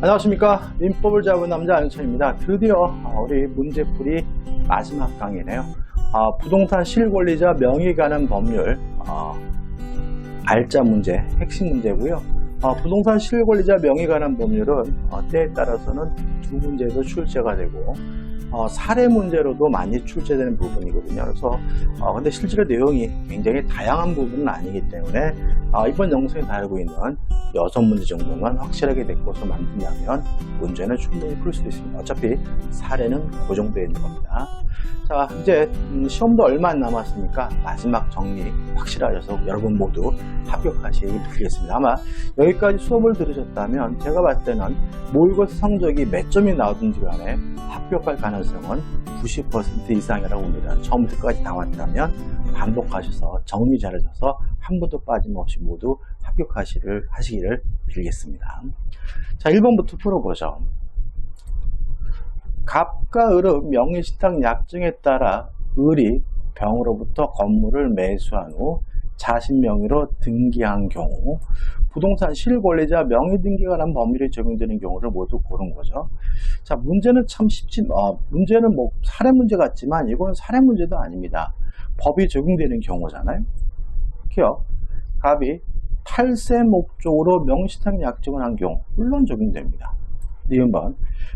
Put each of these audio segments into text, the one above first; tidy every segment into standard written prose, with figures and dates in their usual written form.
안녕하십니까. 민법을 잡은 남자 안윤천입니다. 드디어 우리 문제풀이 마지막 강의네요. 부동산 실권리자 명의 관한 법률 알짜 문제, 핵심 문제고요. 부동산 실권리자 명의 관한 법률은 때에 따라서는 두 문제도 출제가 되고 사례 문제로도 많이 출제되는 부분이거든요. 그래서 근데 실제로 내용이 굉장히 다양한 부분은 아니기 때문에 이번 영상에 다루고 있는 6문제 정도만 확실하게 데꿔서 만든다면 문제는 충분히 풀 수 있습니다. 어차피 사례는 그 정도에 있는 겁니다. 자, 이제 시험도 얼마 안 남았으니까 마지막 정리 확실하셔서 여러분 모두 합격하시길 빌겠습니다. 아마 여기까지 수업을 들으셨다면 제가 봤을 때는 모의고사 성적이 몇 점이 나오든지 간에 합격할 가능성은 90% 이상이라고 봅니다. 처음부터 끝까지 다 왔다면 반복하셔서 정리 잘하셔서 한 번도 빠짐없이 모두 하시기를 빌겠습니다. 자, 1번부터 풀어보죠. 갑과 을의 명의신탁 약정에 따라 을이 병으로부터 건물을 매수한 후 자신 명의로 등기한 경우 부동산 실권리자 명의등기가 관한 법률이 적용되는 경우를 모두 고른 거죠. 자, 문제는 참 쉽지, 문제는 뭐 사례 문제 같지만 이건 사례 문제도 아닙니다. 법이 적용되는 경우잖아요. 기억, 갑이 탈세 목적으로 명의신탁 약정을 한 경우 물론 적용됩니다. 2번,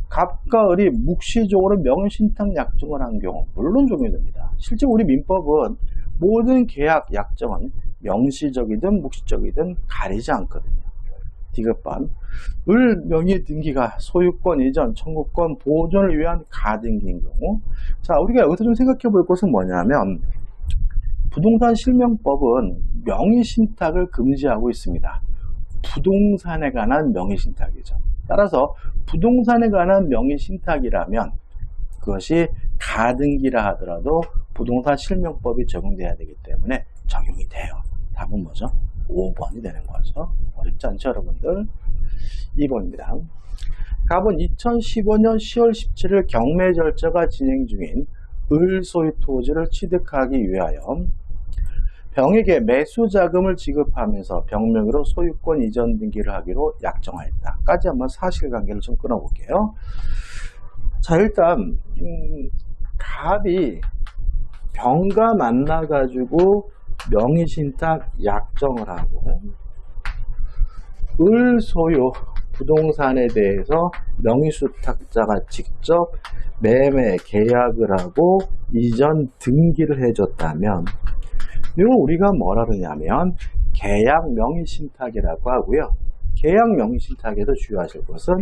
갑과 을이 묵시적으로 명의신탁 약정을 한 경우 물론 적용됩니다. 실제 우리 민법은 모든 계약 약정은 명시적이든 묵시적이든 가리지 않거든요. 디귿번, 을 명의 등기가 소유권 이전, 청구권 보존을 위한 가등기인 경우. 자, 우리가 여기서 좀 생각해 볼 것은 뭐냐면 부동산 실명법은 명의신탁을 금지하고 있습니다. 부동산에 관한 명의신탁이죠. 따라서 부동산에 관한 명의신탁이라면 그것이 가등기라 하더라도 부동산 실명법이 적용돼야 되기 때문에 적용이 돼요. 답은 뭐죠? 5번이 되는 거죠. 어렵지 않죠, 여러분들? 2번입니다. 갑은 2015년 10월 17일 경매 절차가 진행 중인 을 소유 토지를 취득하기 위하여 병에게 매수 자금을 지급하면서 병명의로 소유권 이전 등기를 하기로 약정하였다. 까지 한번 사실관계를 좀 끊어볼게요. 자, 일단 갑이 병과 만나가지고 명의신탁 약정을 하고 을 소유 부동산에 대해서 명의수탁자가 직접 매매 계약을 하고 이전 등기를 해줬다면 이거 우리가 뭐라 그러냐면 계약 명의신탁이라고 하고요. 계약 명의신탁에서 주의하실 것은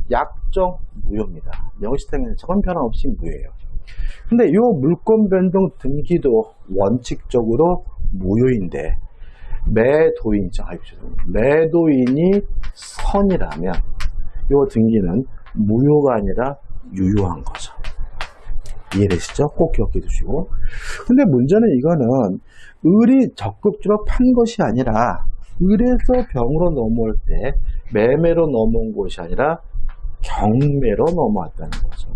약정 무효입니다. 명의신탁에는 저건 변함없이 무효예요. 근데 이 물권 변동 등기도 원칙적으로 무효인데 매도인이 선이라면 이 등기는 무효가 아니라 유효한 거죠. 이해되시죠? 꼭 기억해 두시고. 근데 문제는 이거는 을이 적극적으로 판 것이 아니라 을에서 병으로 넘어올 때 매매로 넘어온 것이 아니라 경매로 넘어왔다는 거죠.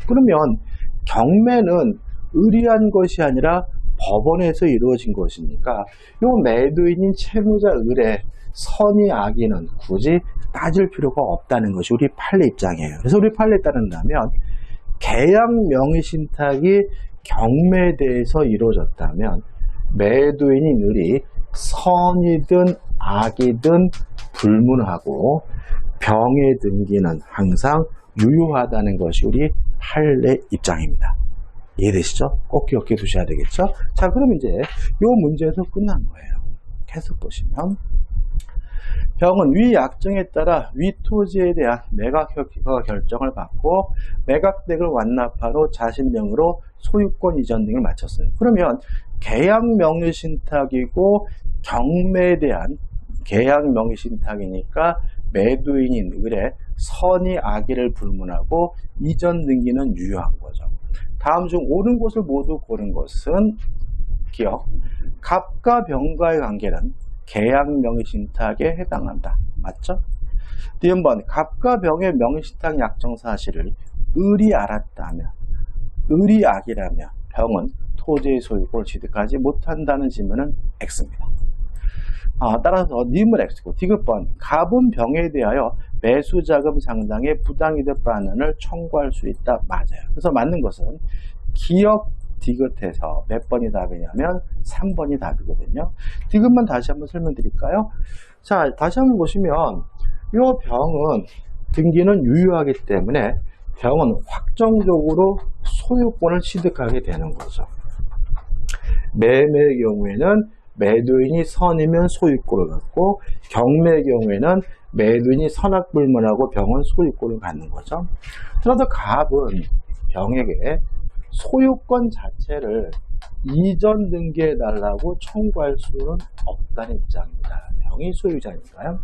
그러면 경매는 을이 한 것이 아니라 법원에서 이루어진 것이니까 이 매도인인 채무자 을의 선의 악의는 굳이 따질 필요가 없다는 것이 우리 판례 입장이에요. 그래서 우리 판례에 따른다면 계약 명의신탁이 경매에 대해서 이루어졌다면 매도인인 을이 선이든 악이든 불문하고 병의 등기는 항상 유효하다는 것이 우리 판례 입장입니다. 이해되시죠? 꼭 기억해 두셔야 되겠죠? 자, 그럼 이제 이 문제에서 끝난 거예요. 계속 보시면 병은 위 약정에 따라 위 토지에 대한 매각 결정을 받고 매각액을 완납하러 자신 명의로 소유권 이전 등을 마쳤어요. 그러면 계약 명의신탁이고 경매에 대한 계약 명의신탁이니까 매도인인 을의 선의 악의를 불문하고 이전 등기는 유효한 거죠. 다음 중 옳은 것을 모두 고른 것은 기억, 갑과 병과의 관계는 계약 명의신탁에 해당한다. 맞죠? D번, 갑과 병의 명의신탁 약정 사실을 을이 알았다면, 을이 악이라면 병은 토지의 소유권을 취득하지 못한다는 질문은 X입니다. 따라서 님은 X고, 디귿번, 갑은 병에 대하여 매수자금 상당의 부당이득 반환을 청구할 수 있다. 맞아요. 그래서 맞는 것은 기억 디귿에서 몇 번이 답이냐면 3번이 답이거든요. 디귿만 다시 한번 설명드릴까요? 자, 다시 한번 보시면 이 병은 등기는 유효하기 때문에 병은 확정적으로 소유권을 취득하게 되는 거죠. 매매의 경우에는 매도인이 선이면 소유권을 갖고, 경매의 경우에는 매도인이 선악불문하고 병은 소유권을 갖는 거죠. 그래서 갑은 병에게 소유권 자체를 이전 등기해달라고 청구할 수는 없다는 입장입니다. 병이 소유자니까요.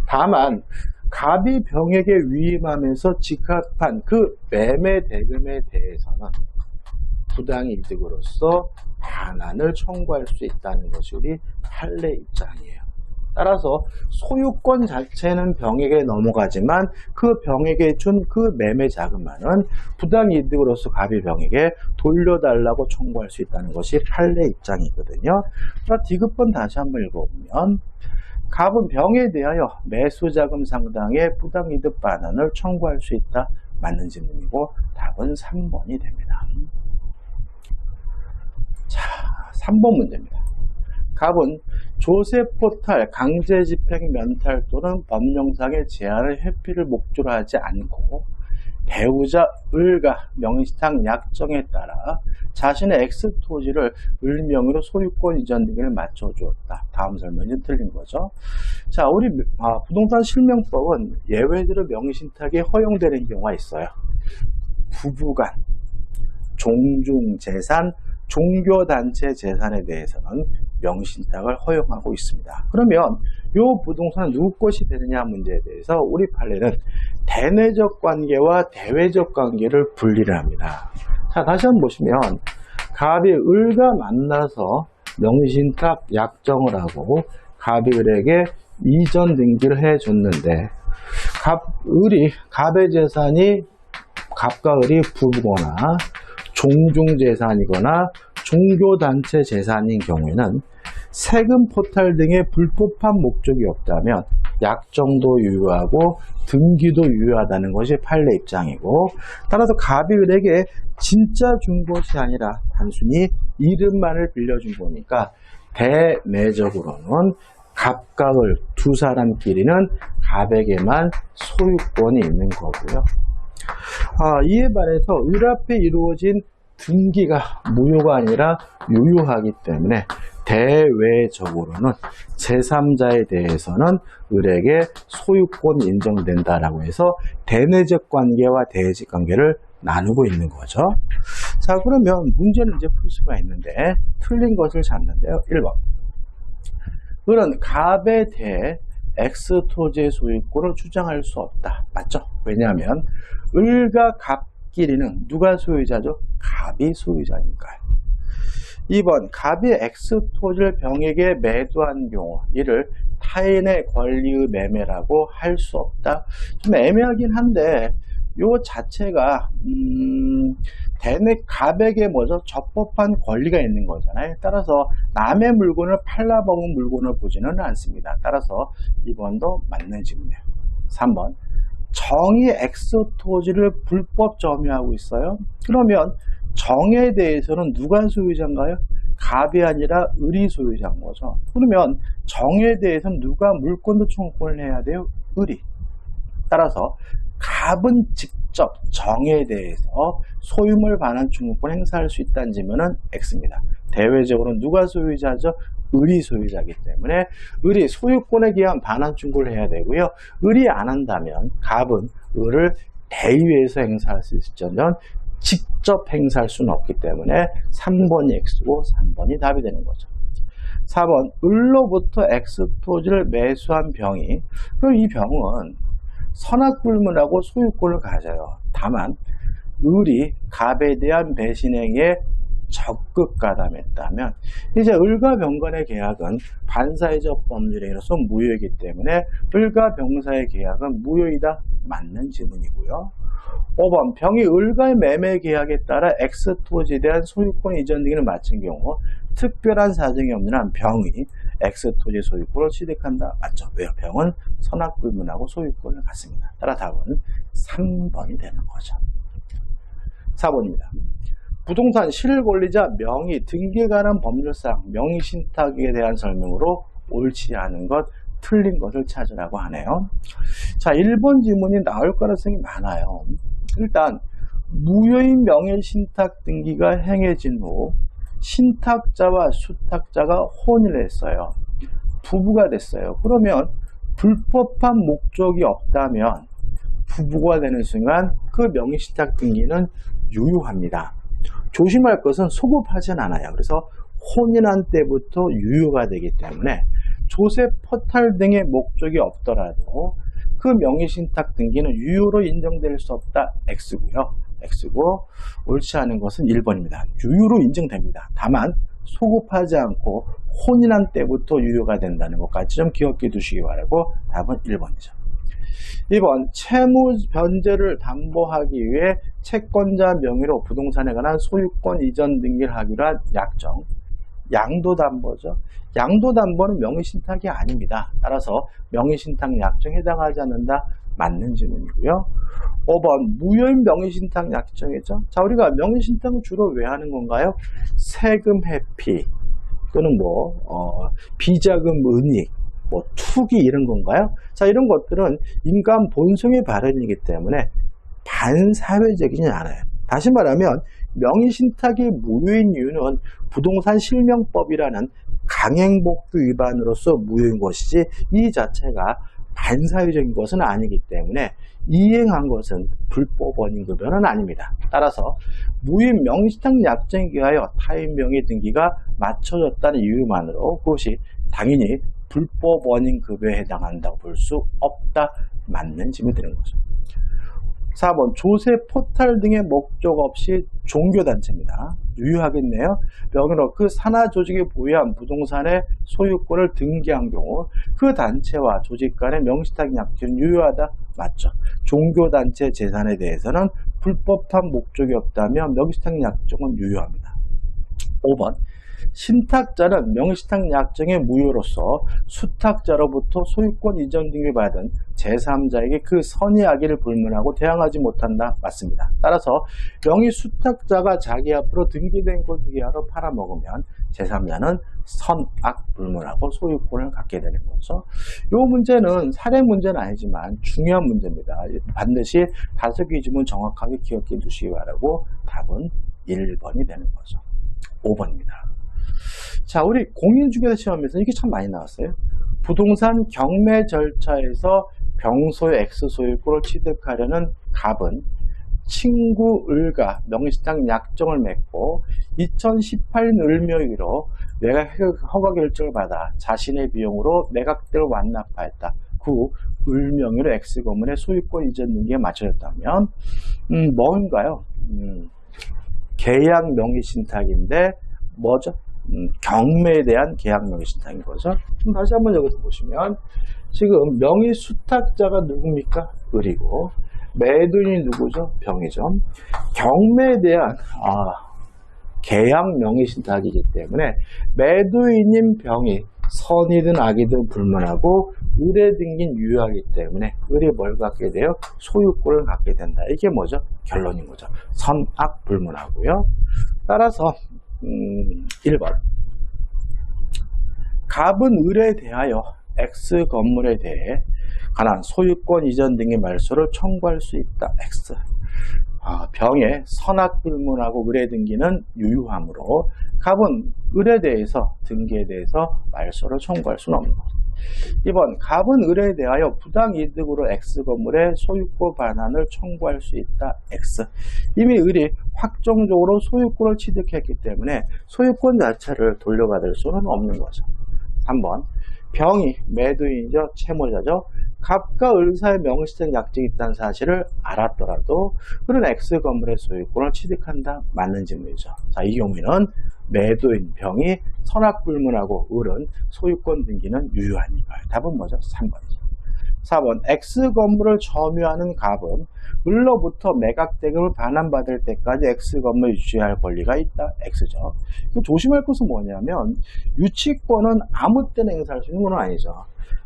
다만 갑이 병에게 위임하면서 지급한 그 매매 대금에 대해서는 부당이득으로서 반환을 청구할 수 있다는 것이 우리 판례 입장이에요. 따라서 소유권 자체는 병에게 넘어가지만 그 병에게 준 그 매매 자금만은 부당이득으로서 갑이 병에게 돌려달라고 청구할 수 있다는 것이 판례 입장이거든요. 디귿번 다시 한번 읽어보면 갑은 병에 대하여 매수자금 상당의 부당이득 반환을 청구할 수 있다. 맞는 질문이고 답은 3번이 됩니다. 자, 3번 문제입니다. 갑은 조세포탈, 강제집행 면탈 또는 법령상의 제한을 회피를 목적으로 하지 않고 배우자 을과 명의상 약정에 따라 자신의 X토지를 을 명의로 소유권 이전 등기를 맞춰주었다. 다음 설명이 틀린 거죠. 자, 우리 부동산 실명법은 예외대로 명의신탁이 허용되는 경우가 있어요. 부부간, 종중재산, 종교단체 재산에 대해서는 명의신탁을 허용하고 있습니다. 그러면 이 부동산은 누구 것이 되느냐 문제에 대해서 우리 판례는 대내적 관계와 대외적 관계를 분리를 합니다. 자, 다시 한번 보시면 갑이 을과 만나서 명의신탁 약정을 하고 갑이 을에게 이전 등기를 해줬는데 갑의 재산이 갑과 을이 부부거나 종중재산이거나 종교단체 재산인 경우에는 세금 포탈 등의 불법한 목적이 없다면 약정도 유효하고 등기도 유효하다는 것이 판례 입장이고, 따라서 갑이 을에게 진짜 준 것이 아니라 단순히 이름만을 빌려준 거니까 대내적으로는 갑과 을 두 사람끼리는 갑에게만 소유권이 있는 거고요. 이에 반해서 을 앞에 이루어진 등기가 무효가 아니라 유효하기 때문에 대외적으로는 제3자에 대해서는 을에게 소유권이 인정된다라고 해서 대내적 관계와 대외적 관계를 나누고 있는 거죠. 자, 그러면 문제는 이제 풀 수가 있는데 틀린 것을 찾는데요. 1번. 을은 갑에 대해 X토지의 소유권을 주장할 수 없다. 맞죠? 왜냐하면 을과 갑끼리는 누가 소유자죠? 갑이 소유자니까요. 2번, 갑이 X토지를 병에게 매도한 경우 이를 타인의 권리의 매매라고 할 수 없다. 좀 애매하긴 한데 요 자체가 갑에게 뭐죠? 적법한 권리가 있는 거잖아요. 따라서 남의 물건을 팔라먹은 물건을 보지는 않습니다. 따라서 2번도 맞는 질문이에요. 3번, 정이 X토지를 불법 점유하고 있어요. 그러면 정에 대해서는 누가 소유자인가요? 갑이 아니라 을이 소유자인 거죠. 그러면 정에 대해서는 누가 물권도 청구를 해야 돼요? 을이. 따라서 갑은 직접 정에 대해서 소유물 반환 청구권 행사할 수 있다는 질문은 X입니다. 대외적으로는 누가 소유자죠? 을이 소유자이기 때문에 을이 소유권에 기한 반환 청구를 해야 되고요. 을이 안 한다면 갑은 을을 대위에서 행사할 수 있을지언정 직접 행사할 수는 없기 때문에 3번이 X고 3번이 답이 되는 거죠. 4번, 을로부터 X토지를 매수한 병이, 그럼 이 병은 선악불문하고 소유권을 가져요. 다만 을이 갑에 대한 배신행위에 적극 가담했다면 이제 을과 병 간의 계약은 반사회적 법률행위로서 무효이기 때문에 을과 병 사이의 계약은 무효이다. 맞는 질문이고요. 5번 병이 을과의 매매 계약에 따라 X토지에 대한 소유권 이전 등기를 마친 경우 특별한 사정이 없는 한 병이 X토지 소유권을 취득한다. 맞죠? 왜요? 병은 선악불문하고 소유권을 갖습니다. 따라 답은 3번이 되는 거죠. 4번입니다. 부동산 실권리자 명의 등기에 관한 법률상 명의신탁에 대한 설명으로 옳지 않은 것, 틀린 것을 찾으라고 하네요. 자, 1번 지문이 나올 가능성이 많아요. 일단 무효인 명의신탁 등기가 행해진 후 신탁자와 수탁자가 혼인을 했어요. 부부가 됐어요. 그러면 불법한 목적이 없다면 부부가 되는 순간 그 명의신탁 등기는 유효합니다. 조심할 것은 소급하진 않아요. 그래서 혼인한 때부터 유효가 되기 때문에 조세 포탈 등의 목적이 없더라도 그 명의신탁 등기는 유효로 인정될 수 없다. X고요. X고 옳지 않은 것은 1번입니다. 유효로 인정됩니다. 다만 소급하지 않고 혼인한 때부터 유효가 된다는 것까지 좀 기억해 두시기 바라고 답은 1번이죠. 2번 채무 변제를 담보하기 위해 채권자 명의로 부동산에 관한 소유권 이전 등기를 하기로 한 약정, 양도담보죠. 양도담보는 명의신탁이 아닙니다. 따라서 명의신탁 약정에 해당하지 않는다. 맞는 질문이고요. 5번 무효인 명의신탁 약정이죠. 자, 우리가 명의신탁을 주로 왜 하는 건가요? 세금 회피 또는 비자금 은닉, 투기 이런 건가요? 자, 이런 것들은 인간 본성의 발현이기 때문에 반사회적이지 않아요. 다시 말하면 명의신탁이 무효인 이유는 부동산 실명법이라는 강행복도 위반으로서 무효인 것이지 이 자체가 반사회적인 것은 아니기 때문에 이행한 것은 불법 원인급여는 아닙니다. 따라서 무효인 명의신탁 약정에 의하여 타인 명의 등기가 맞춰졌다는 이유만으로 그것이 당연히 불법 원인급여에 해당한다고 볼 수 없다. 맞는 질문이 되는 거죠. 4번 조세 포탈 등의 목적 없이 종교단체입니다. 유효하겠네요. 명의로 그 산하조직이 보유한 부동산의 소유권을 등기한 경우 그 단체와 조직 간의 명의신탁 약정은 유효하다. 맞죠. 종교단체 재산에 대해서는 불법한 목적이 없다면 명의신탁 약정은 유효합니다. 5번 신탁자는 명의신탁 약정의 무효로서 수탁자로부터 소유권 이전 등을 받은 제3자에게 그 선의하기를 불문하고 대항하지 못한다. 맞습니다. 따라서 명의 수탁자가 자기 앞으로 등기된 곳 이하로 팔아먹으면 제3자는 선악 불문하고 소유권을 갖게 되는 거죠. 이 문제는 사례 문제는 아니지만 중요한 문제입니다. 반드시 5개 지문 정확하게 기억해 두시기 바라고 답은 1번이 되는 거죠. 5번입니다. 자, 우리 공인중개사 시험에서 이게 참 많이 나왔어요. 부동산 경매 절차에서 병소의 X 소유권을 취득하려는 갑은 친구 을과 명의신탁 약정을 맺고 2018년 을명의로 매각 허가 결정을 받아 자신의 비용으로 매각대로 완납하였다. 그 을명의로 X 건물의 소유권 이전 등기에 맞춰졌다면 뭔가요? 계약 명의신탁인데 뭐죠? 경매에 대한 계약 명의신탁인 거죠. 다시 한번 여기서 보시면 지금 명의 수탁자가 누굽니까? 을이고 매도인이 누구죠? 병이죠. 경매에 대한 계약 명의신탁이기 때문에 매도인인 병이 선이든 악이든 불문하고 을에 등긴 유효하기 때문에 을이 뭘 갖게 돼요? 소유권을 갖게 된다. 이게 뭐죠? 결론인 거죠. 선악 불문하고요. 따라서 1번 갑은 을에 대하여 X 건물에 대해 관한 소유권 이전 등의 말소를 청구할 수 있다. X. 병의 선악 불문하고 을에 등기는 유효하므로 갑은 을에 대해서 등기에 대해서 말소를 청구할 수는 없는 거죠. 2번 갑은 을에 대하여 부당이득으로 X 건물의 소유권 반환을 청구할 수 있다. X. 이미 을이 확정적으로 소유권을 취득했기 때문에 소유권 자체를 돌려받을 수는 없는 거죠. 3번 병이 매도인이죠. 채무자죠. 갑과 을 사이의 명의신탁 약정이 있다는 사실을 알았더라도 그런 X 건물의 소유권을 취득한다. 맞는 질문이죠. 자, 이 경우에는 매도인 병이 선악 불문하고 을은 소유권 등기는 유효하니까 답은 뭐죠? 3번이죠. 4번 X 건물을 점유하는 갑은 을로부터 매각 대금을 반환받을 때까지 X 건물을 유지할 권리가 있다. X죠. 조심할 것은 뭐냐면 유치권은 아무 때나 행사할 수 있는 건 아니죠.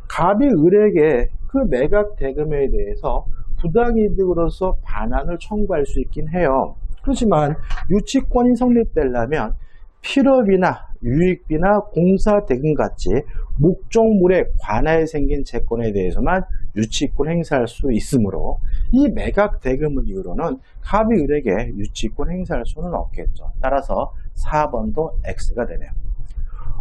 갑이 을에게 그 매각 대금에 대해서 부당이득으로서 반환을 청구할 수 있긴 해요. 그렇지만 유치권이 성립되려면 필업이나 유익비나 공사대금 같이 목적물에 관하에 생긴 채권에 대해서만 유치권 행사할 수 있으므로 이 매각 대금을 이유로는 갑이 을에게 유치권 행사할 수는 없겠죠. 따라서 4번도 X가 되네요.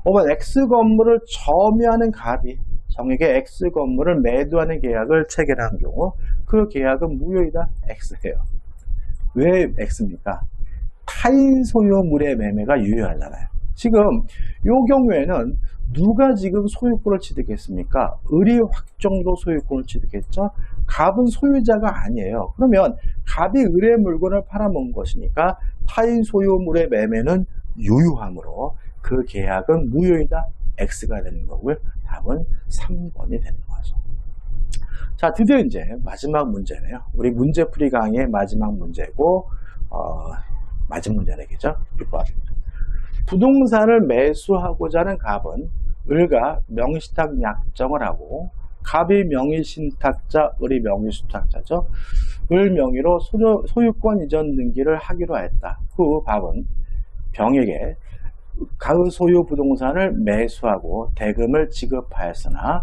5번 X 건물을 점유하는 갑이 정에게 X 건물을 매도하는 계약을 체결한 경우 그 계약은 무효이다. X예요. 왜 X입니까? 타인 소유물의 매매가 유효하잖아요. 지금 이 경우에는 누가 지금 소유권을 취득했습니까? 을이 확정으로 소유권을 취득했죠. 갑은 소유자가 아니에요. 그러면 갑이 을의 물건을 팔아먹은 것이니까 타인 소유물의 매매는 유효하므로 그 계약은 무효이다. X가 되는 거고요. 답은 3번이 되는 거죠. 자, 드디어 이제 마지막 문제네요. 우리 문제풀이 강의의 마지막 문제고 마지막 문제라겠죠. 6번. 부동산을 매수하고자 하는 갑은 을과 명의신탁 약정을 하고 갑이 명의신탁자, 을이 명의수탁자죠. 을 명의로 소유권 이전 등기를 하기로 했다. 후 갑은 병에게 그 소유 부동산을 매수하고 대금을 지급하였으나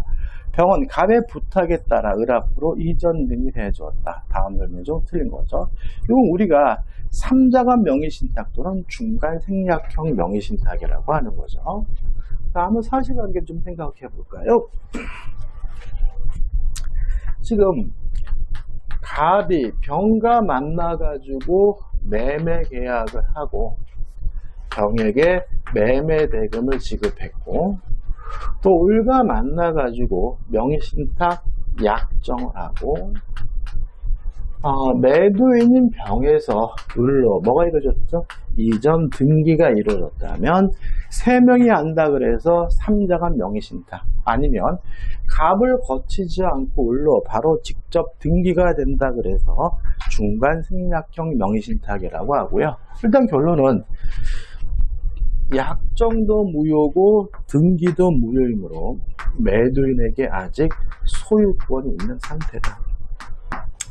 병은 갑의 부탁에 따라 을 앞으로 이전 등기를 해주었다. 다음 설명 중 틀린 거죠. 이건 우리가 3자간 명의신탁 또는 중간 생략형 명의신탁이라고 하는 거죠. 다음은 사실관계 좀 생각해 볼까요? 지금 갑이 병과 만나가지고 매매 계약을 하고 병에게 매매 대금을 지급했고 또 을과 만나가지고 명의신탁 약정을 하고 매도인인 병에서 을로 뭐가 이루어졌죠? 이전 등기가 이루어졌다면 3명이 한다 그래서 3자간 명의신탁 아니면 갑을 거치지 않고 을로 바로 직접 등기가 된다 그래서 중간 생략형 명의신탁이라고 하고요. 일단 결론은 약정도 무효고 등기도 무효이므로 매도인에게 아직 소유권이 있는 상태다.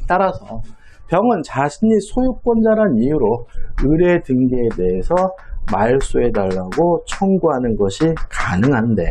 따라서 병은 자신이 소유권자란 이유로 을의 등기에 대해서 말소해달라고 청구하는 것이 가능한데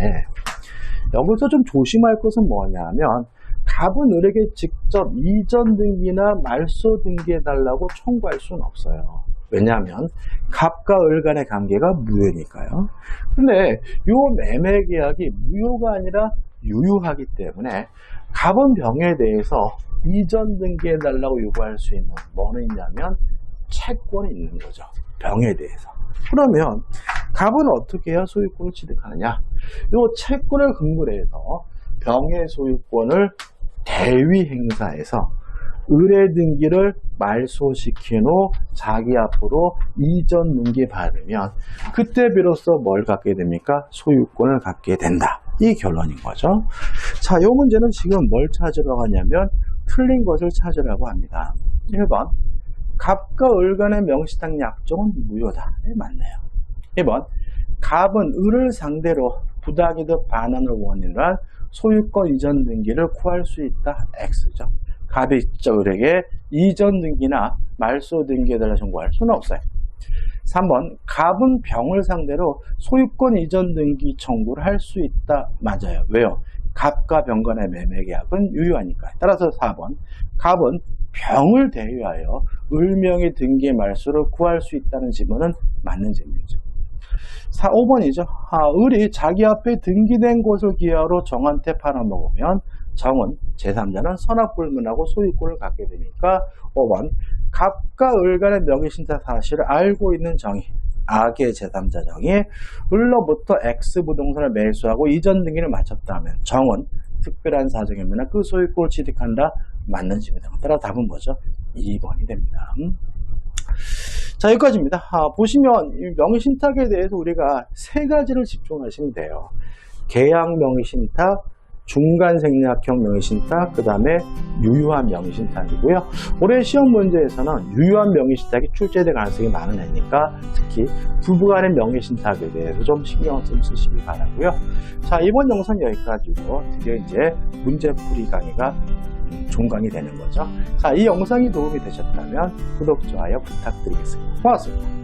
여기서 좀 조심할 것은 뭐냐면 갑은 을에게 직접 이전 등기나 말소 등기해달라고 청구할 수는 없어요. 왜냐하면 갑과 을 간의 관계가 무효니까요. 근데 이 매매 계약이 무효가 아니라 유효하기 때문에 갑은 병에 대해서 이전 등기해달라고 요구할 수 있는 뭐는 있냐면 채권이 있는 거죠. 병에 대해서. 그러면 갑은 어떻게 해야 소유권을 취득하느냐? 이 채권을 근거로 해서 병의 소유권을 대위 행사해서 을의 등기를 말소시킨 후 자기 앞으로 이전 등기 받으면 그때 비로소 뭘 갖게 됩니까? 소유권을 갖게 된다. 이 결론인 거죠. 자, 이 문제는 지금 뭘 찾으러 가냐면 틀린 것을 찾으라고 합니다. 1번 갑과 을 간의 명의신탁 약정은 무효다. 맞네요. 2번 갑은 을을 상대로 부당이득 반환을 원인으로 한 소유권 이전 등기를 구할 수 있다. X죠. 갑이 직접 을에게 이전 등기나 말소 등기에달라 청구할 수는 없어요. 3번 갑은 병을 상대로 소유권 이전 등기 청구를 할 수 있다. 맞아요. 왜요? 갑과 병 간의 매매 계약은 유효하니까. 따라서 4번 갑은 병을 대유하여 을명의 등기 말소를 구할 수 있다는 지문은 맞는 질문이죠. 5번이죠. 을이 자기 앞에 등기된 곳을 기하로 정한테 팔아먹으면 정은 제3자는 선악불문하고 소유권을 갖게 되니까 5번 갑과 을 간의 명의신탁 사실을 알고 있는 정의 악의 제3자 정의 을로부터 X 부동산을 매수하고 이전 등기를 마쳤다면 정은 특별한 사정이면 그 소유권을 취득한다. 맞는 질문이다. 따라 답은 뭐죠? 2번이 됩니다. 자, 여기까지입니다. 보시면 명의신탁에 대해서 우리가 3가지를 집중하시면 돼요. 계약 명의신탁, 중간생략형 명의신탁, 그 다음에 유효한 명의신탁이고요. 올해 시험 문제에서는 유효한 명의신탁이 출제될 가능성이 많은 애니까 특히 부부간의 명의신탁에 대해서 좀 신경을 좀 쓰시기 바라고요. 자, 이번 영상 여기까지고 드디어 이제 문제풀이 강의가 종강이 되는 거죠. 자, 이 영상이 도움이 되셨다면 구독, 좋아요 부탁드리겠습니다. 고맙습니다.